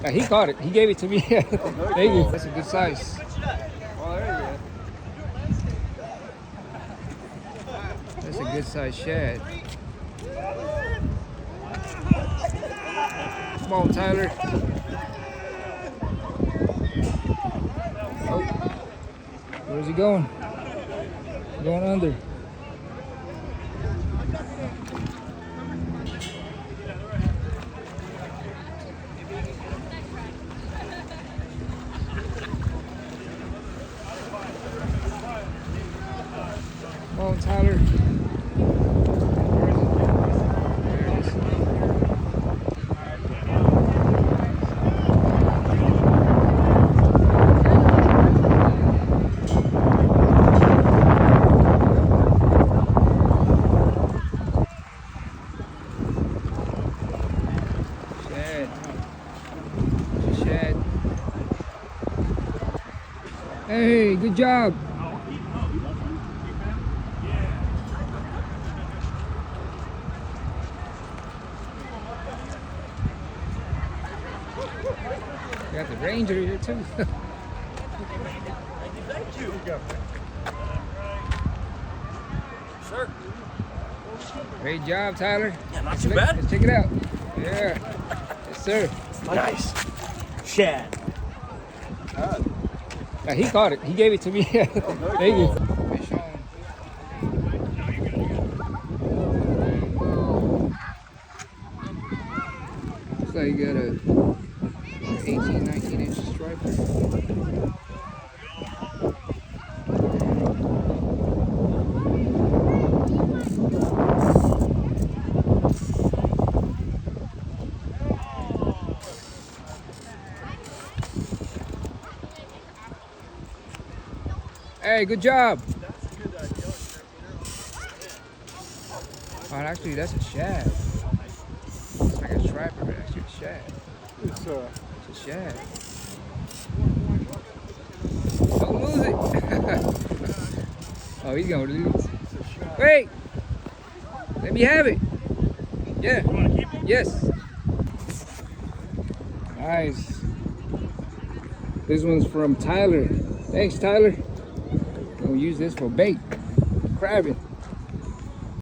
Yeah, he caught it. He gave it to me. Thank you. That's a good size. Oh, there That's a good size shad. Come on, Tyler. Oh, where's he going? Going under. Come on, Tyler. Shad. Hey, good job. Got the Ranger here too. Thank you. Sir. Great job, Tyler. Yeah, not too bad. Let's check it out. Yeah. Yes, sir. Nice. Shad. Yeah, he caught it. He gave it to me. Thank you. Fish on. Looks like you got a 18, 19 inch striper. Hey, good job. That's a good idea. Oh, actually, that's a shad. It's like a striper, but actually a shad. It's It's a shad. Don't lose it. Oh, he's gonna lose. Wait. Let me have it. Yeah. You want to keep it? Yes. Nice. This one's from Tyler. Thanks, Tyler. We'll use this for bait. Crabbing.